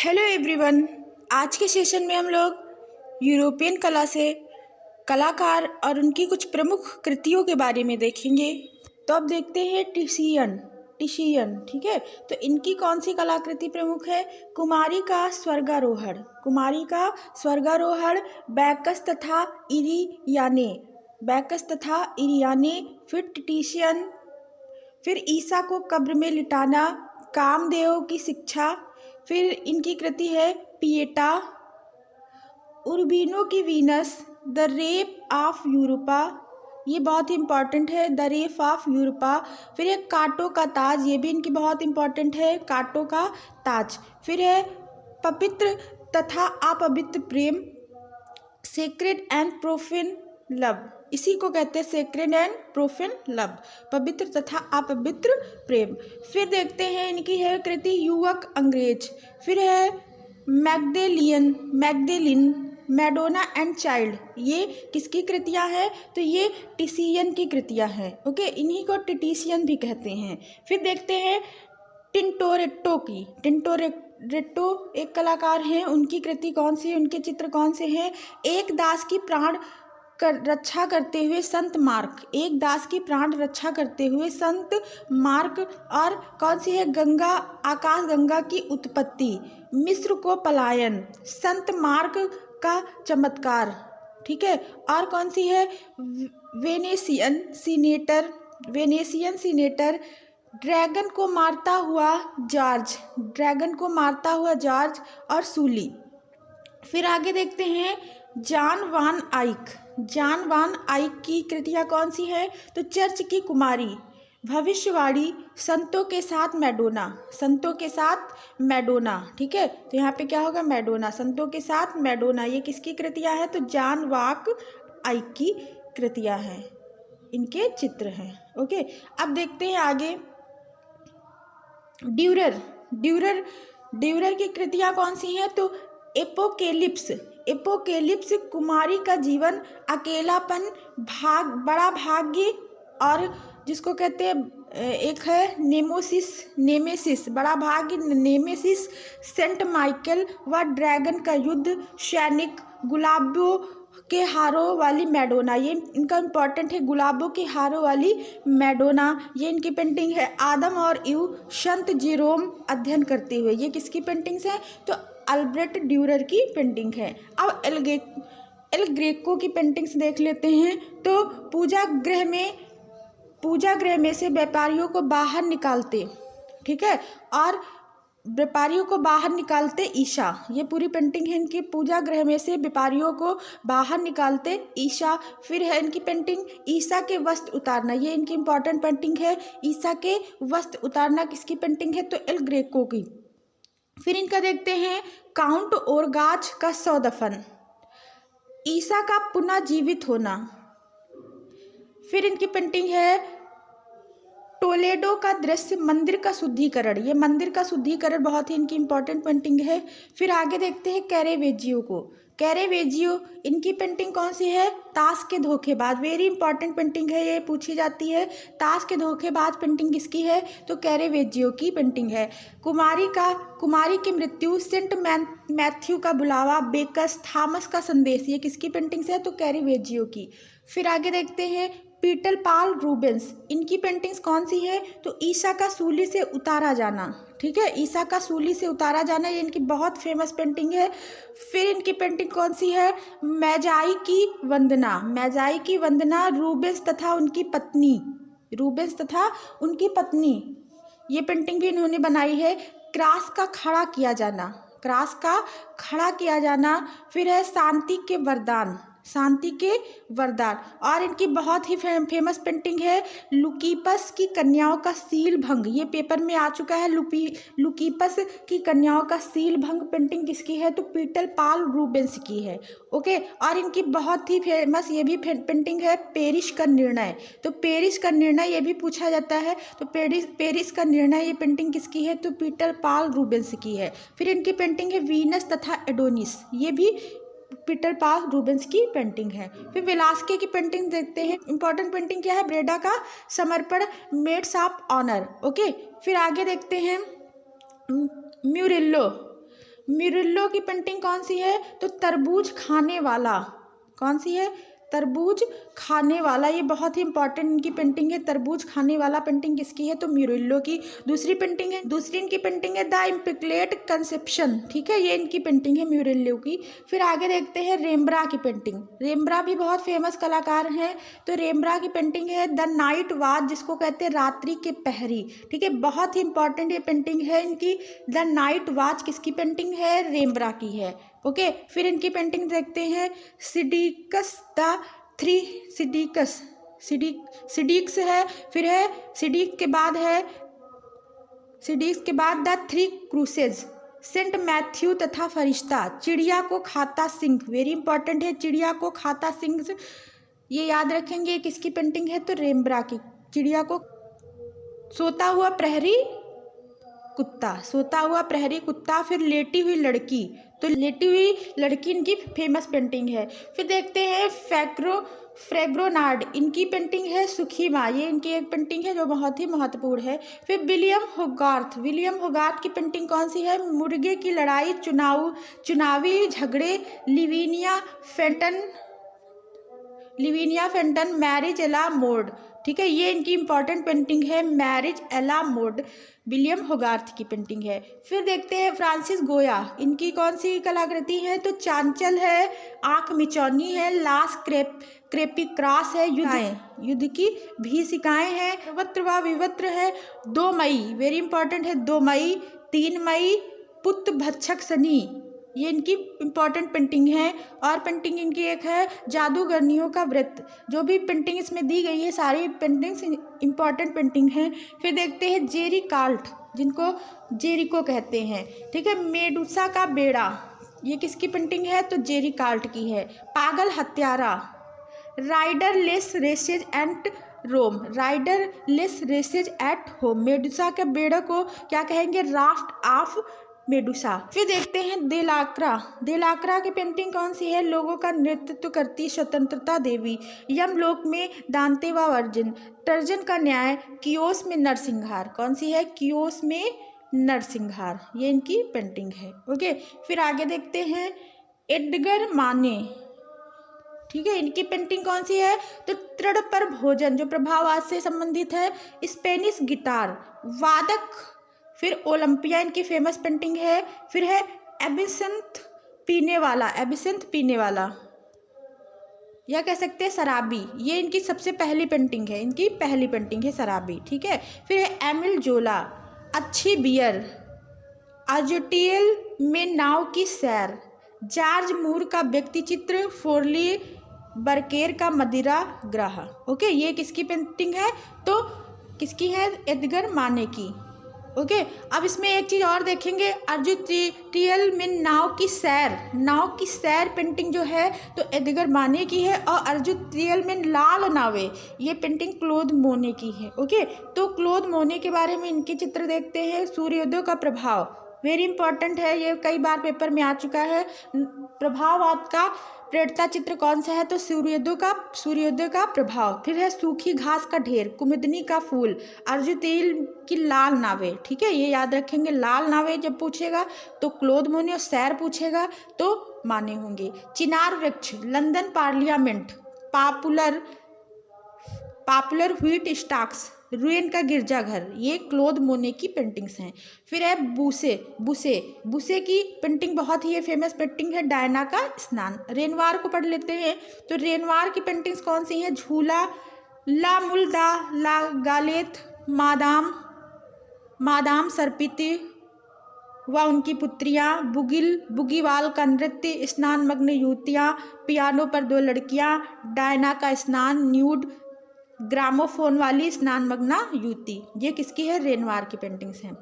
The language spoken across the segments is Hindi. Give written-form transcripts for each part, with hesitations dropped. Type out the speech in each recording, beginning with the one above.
Hello everyone. आज के सेशन में हम लोग यूरोपियन कला से कलाकार और उनकी कुछ प्रमुख कृतियों के बारे में देखेंगे। तो अब देखते हैं टिशियन। ठीक है, तो इनकी कौन सी कलाकृति प्रमुख है? कुमारी का स्वर्गारोहण, बैकस तथा इरियाने, फिर टिशियन, फिर ईसा को कब्र में लिटाना, कामदेव की शिक्षा, फिर इनकी कृति है पिएटा, उर्बिनो की Venus, the rape of Europa, ये बहुत ही इम्पॉर्टेंट है, द रेप ऑफ यूरोपा। फिर है काटो का ताज, ये भी इनकी बहुत इम्पॉर्टेंट है, काटो का ताज। फिर है पवित्र तथा अपवित्र प्रेम, सेक्रेड एंड प्रोफेन लव, इसी को कहते हैं सेक्रेड एंड प्रोफेन लव, पवित्र तथा अपवित्र प्रेम। फिर देखते हैं इनकी है कृति युवक अंग्रेज। फिर है मैग्देलिन, मैडोना एंड चाइल्ड, ये किसकी कृतियां हैं? तो ये टिशियन की कृतियां हैं। ओके, इन्हीं को टिशियन भी कहते हैं। फिर देखते हैं टिंटोरेट्टो एक कलाकार हैं, उनकी कृति कौन सी है, उनके चित्र कौन से हैं? एक दास की प्राण रक्षा करते हुए संत मार्क, और कौन सी है? आकाश गंगा की उत्पत्ति, मिस्र को पलायन, संत मार्क का चमत्कार। ठीक है, और कौन सी है? वेनेशियन सीनेटर, ड्रैगन को मारता हुआ जॉर्ज और सूली। फिर आगे देखते हैं जॉन वान आइक की कृतियाँ कौन सी है? तो चर्च की कुमारी, भविष्यवाणी, संतों के साथ मैडोना। ठीक है, तो यहाँ पे क्या होगा? मैडोना, संतों के साथ मैडोना, ये किसकी कृतियाँ हैं? तो जॉन वाक आइक की कृतियाँ हैं, इनके चित्र हैं। ओके, अब देखते हैं आगे ड्यूरर की कृतियाँ कौन सी हैं? तो एपोकेलिप्स, कुमारी का जीवन, अकेलापन, बड़ा भाग्य, और जिसको कहते हैं एक है नेमेसिस, बड़ा भाग्य, नेमेसिस, सेंट माइकल व ड्रैगन का युद्ध, सैनिक, गुलाबों के हारों वाली मैडोना, ये इनका इम्पॉर्टेंट है, गुलाबों के हारों वाली मैडोना, ये इनकी पेंटिंग है। आदम और ईव, संत जेरोम अध्ययन करते हुए, ये किसकी पेंटिंग्स हैं? तो अल्ब्रेट ड्यूरर की पेंटिंग है। अब एल ग्रेको की पेंटिंग्स देख लेते हैं। तो पूजा गृह में से व्यापारियों को बाहर निकालते, ठीक है, और व्यापारियों को बाहर निकालते ईशा, ये पूरी पेंटिंग है इनकी, पूजा गृह में से व्यापारियों को बाहर निकालते ईशा। फिर है इनकी पेंटिंग ईसा के वस्त्र उतारना, ये इनकी इंपॉर्टेंट पेंटिंग है, ईसा के वस्त्र उतारना किसकी पेंटिंग है? तो एल ग्रेको की। फिर इनका देखते हैं काउंट ओरगाच का सौदफन, ईसा का पुनः जीवित होना। फिर इनकी पेंटिंग है टोलेडो का दृश्य, मंदिर का शुद्धिकरण, ये मंदिर का शुद्धिकरण बहुत ही इनकी इंपॉर्टेंट पेंटिंग है। फिर आगे देखते हैं कैरेवेजियो, इनकी पेंटिंग कौन सी है? ताश के धोखेबाज, वेरी इंपॉर्टेंट पेंटिंग है, ये पूछी जाती है, ताश के धोखेबाज पेंटिंग किसकी है? तो कैरेवेजियो की पेंटिंग है। कुमारी की मृत्यु, सेंट मैथ्यू का बुलावा, बेकस, थॉमस का संदेश, ये किसकी पेंटिंग्स है? तो कैरेवेजियो की। फिर आगे देखते हैं पीटर पाल रूबेंस, इनकी पेंटिंग्स कौन सी है? तो ईसा का सूली से उतारा जाना, ठीक है, ईसा का सूली से उतारा जाना, ये इनकी बहुत फेमस पेंटिंग है। फिर इनकी पेंटिंग कौन सी है? मैजाई की वंदना, रूबेंस तथा उनकी पत्नी, ये पेंटिंग भी इन्होंने बनाई है। क्रॉस का खड़ा किया जाना। फिर है शांति के वरदान, और इनकी बहुत ही फेमस पेंटिंग है लुकीपस की कन्याओं का सील भंग, ये पेपर में आ चुका है। लुकीपस की कन्याओं का सील भंग पेंटिंग किसकी है? तो पीटर पाल रूबेंस की है। ओके, और इनकी बहुत ही फेमस ये भी पेंटिंग है पेरिस का निर्णय, तो पेरिस का निर्णय ये भी पूछा जाता है, तो पेरिस का निर्णय, ये पेंटिंग किसकी है? तो पीटर पाल रूबेंस की है। फिर इनकी पेंटिंग है वीनस तथा एडोनिस, ये भी पीटर पाल रूबेंस की पेंटिंग है। फिर वेलास्के की पेंटिंग देखते हैं, इंपॉर्टेंट पेंटिंग क्या है? ब्रेडा का समर्पण, मेड्स ऑफ ऑनर। ओके, फिर आगे देखते हैं म्यूरिल्लो म्यूरिल्लो की पेंटिंग कौन सी है? तो तरबूज खाने वाला। कौन सी है? तरबूज खाने वाला। ये बहुत ही इंपॉर्टेंट इनकी पेंटिंग है। तरबूज खाने वाला पेंटिंग किसकी है? तो म्यूरिल्लो की। दूसरी इनकी पेंटिंग है द इम्पिक्लेट कंसेप्शन। ठीक है, ये इनकी पेंटिंग है म्यूरिल्लो की। फिर आगे देखते हैं रेम्ब्रा की पेंटिंग। रेम्ब्रा भी बहुत फेमस कलाकार हैं। तो रेम्ब्रा की पेंटिंग है द नाइट वॉच, जिसको कहते हैं रात्रि के पहरी। ठीक है, बहुत ही इंपॉर्टेंट ये पेंटिंग है इनकी। द नाइट वॉच किसकी पेंटिंग है? रेम्ब्रा की है। ओके, फिर इनकी पेंटिंग देखते हैं सिडिकस द थ्री सिडिक्स है। फिर है सिडिक के बाद द थ्री क्रूसेज, सेंट मैथ्यू तथा फरिश्ता, चिड़िया को खाता सिंह। वेरी इंपॉर्टेंट है, चिड़िया को खाता सिंह, ये याद रखेंगे। किसकी पेंटिंग है? तो रेम्ब्रा की। चिड़िया को सोता हुआ प्रहरी कुत्ता। फिर लेटी हुई लड़की, तो लेटी हुई लड़की इनकी फेमस पेंटिंग है। फिर देखते हैं फ्रेग्रोनार्ड, इनकी पेंटिंग है सुखी माँ। ये इनकी एक पेंटिंग है जो बहुत ही महत्वपूर्ण है। फिर विलियम होगार्थ की पेंटिंग कौन सी है? मुर्गे की लड़ाई, चुनावी झगड़े, लिविनिया फेंटन, मैरिज एला मोड। ठीक है, ये इनकी इंपॉर्टेंट पेंटिंग है, मैरिज एला मोड, विलियम होगार्थ की पेंटिंग है। फिर देखते हैं फ्रांसिस गोया, इनकी कौन सी कलाकृति है? तो चांचल है, आंख मिचौनी है, लाश क्रेपिक्रास है, युद्ध की भीषिकाएं हैं, सर्वत्र व विवत्र है, 2 मई। वेरी इंपॉर्टेंट है, 2 मई, 3 मई, पुत भक्षक शनि। ये इनकी इम्पॉर्टेंट पेंटिंग है। और पेंटिंग इनकी एक है जादूगरनियों का व्रत। जो भी पेंटिंग इसमें दी गई है सारी पेंटिंग्स इम्पॉर्टेंट पेंटिंग हैं। फिर देखते हैं जेरी कार्ल्ट, जिनको जेरिको कहते हैं। ठीक है, मेडुसा का बेड़ा, ये किसकी पेंटिंग है? तो जेरी कार्ल्ट की है। पागल हत्यारा, राइडरलेस रेसेज एट होम, मेडुसा के बेड़ा को क्या कहेंगे? Raft of Medusa. फिर देखते हैं देलाक्रा की पेंटिंग कौन सी है? लोगों का नेतृत्व करती स्वतंत्रता देवी, यमलोक में दांते व वर्जिन, टर्जन का न्याय, कियोस में नरसिंहार। कौन सी है? कियोस में नरसिंहार, ये इनकी पेंटिंग है। ओके, फिर आगे देखते हैं एडगर माने। ठीक है, इनकी पेंटिंग कौन सी है? तो तृण पर भोजन, जो प्रभाववाद से संबंधित है, स्पेनिश गिटार वादक। फिर ओलंपिया इनकी फेमस पेंटिंग है। फिर है एबिसेंथ पीने वाला, या कह सकते हैं शराबी। ये इनकी सबसे पहली पेंटिंग है, शराबी। ठीक है, फिर है एमिल जोला, अच्छी बियर, अजोटियल में नाव की सैर, जॉर्ज मूर का व्यक्ति चित्र, फोरली बर्केर का मदिरा ग्रह। ओके, ये किसकी पेंटिंग है? तो किसकी है? एडगर माने की। ओके, अब इसमें एक चीज़ और देखेंगे, अर्जुटियल में नाव की सैर पेंटिंग जो है तो एडगर माने की है। और अर्जुटियल में लाल नावे, ये पेंटिंग क्लोद मोने की है। ओके, तो क्लोद मोने के बारे में इनके चित्र देखते हैं। सूर्योदय का प्रभाव, वेरी इंपॉर्टेंट है, ये कई बार पेपर में आ चुका है। प्रभाववाद का प्रेरणा चित्र कौन सा है? तो सूर्योदय का प्रभाव। फिर है सूखी घास का ढेर, कुमुदनी का फूल, अर्जुतिल की लाल नावें। ठीक है, ये याद रखेंगे, लाल नावें जब पूछेगा तो क्लोद मोने, और सैर पूछेगा तो माने होंगे। चिनार वृक्ष, London parliament, popular wheat stocks, ruin का गिरजाघर, ये क्लोद मोने की पेंटिंग्स हैं। फिर है बुसे की पेंटिंग बहुत ही फेमस पेंटिंग है, डायना का स्नान। रेनवार को पढ़ लेते हैं, तो रेनवार की पेंटिंग्स कौन सी हैं? झूला, ला मुल्दा, ला गालेत, मादाम सरपिति व उनकी पुत्रियाँ, बुगीवाल का नृत्य, स्नान मग्न युवतियाँ, पियानो पर 2 लड़कियाँ, डायना का स्नान, न्यूड, ग्रामोफोन वाली स्नान मग्ना युवती। ये किसकी है? रेनवार की पेंटिंग्स हैं।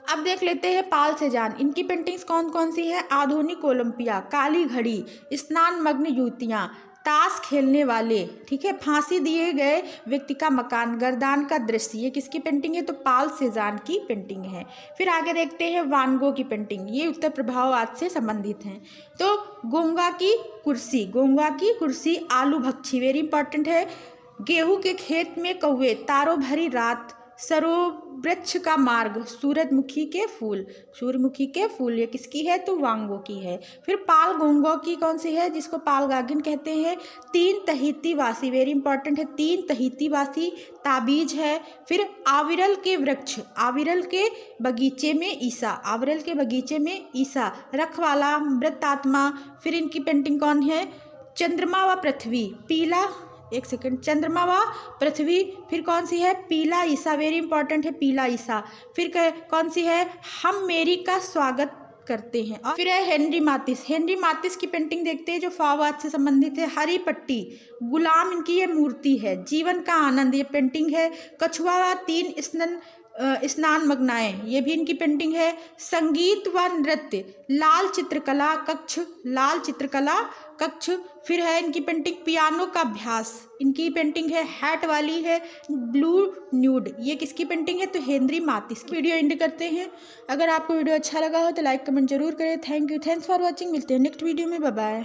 अब देख लेते हैं पाल सेजान, इनकी पेंटिंग्स कौन कौन सी है? आधुनिक ओलंपिया, काली घड़ी, स्नान मग्न युवतियाँ, ताश खेलने वाले, ठीक है, फांसी दिए गए व्यक्ति का मकान, गर्दान का दृश्य, ये किसकी पेंटिंग है? तो पाल सेजान की पेंटिंग है। फिर आगे देखते हैं वान गो की पेंटिंग, ये उत्तर प्रभाववाद से संबंधित हैं। तो गोंगा की कुर्सी, आलू भक्षी, वेरी इंपॉर्टेंट है। गेहूं के खेत में कौवे, तारों भरी रात, सरोवृक्ष का मार्ग, सूरजमुखी के फूल, सूर्यमुखी के फूल, ये किसकी है तो वांगो की है। फिर पाल गोंगो की कौन सी है, जिसको पाल गागिन कहते हैं। 3 तहीती वासी, वेरी इंपॉर्टेंट है, 3 तहीती वासी ताबीज है। फिर आविरल के वृक्ष, आविरल के बगीचे में ईसा, आविरल के बगीचे में ईसा, रखवाला, मृतात्मा। फिर इनकी पेंटिंग कौन है, चंद्रमा व पृथ्वी, पीला, एक सेकंड, चंद्रमा व पृथ्वी। फिर कौन सी है, पीला ईसा, वेरी इंपॉर्टेंट है, पीला ईसा। फिर कौन सी है, हम मेरी का स्वागत करते हैं। और फिर है हेनरी मातिस, हेनरी मातिस की पेंटिंग देखते हैं जो फाववाद से संबंधित है। हरी पट्टी, गुलाम इनकी ये मूर्ति है। जीवन का आनंद, ये पेंटिंग है। कछुआ व 3 स्नान मग्नाएं, ये भी इनकी पेंटिंग है। संगीत व नृत्य, लाल चित्रकला कक्ष, लाल चित्रकला कक्ष। फिर है इनकी पेंटिंग पियानो का अभ्यास, इनकी पेंटिंग है हैट वाली है। ब्लू न्यूड, ये किसकी पेंटिंग है तो हेनरी मातिस की। वीडियो एंड करते हैं। अगर आपको वीडियो अच्छा लगा हो तो लाइक कमेंट जरूर करें। Thank you, thanks for watching. मिलते हैं नेक्स्ट वीडियो में, बाय बाय।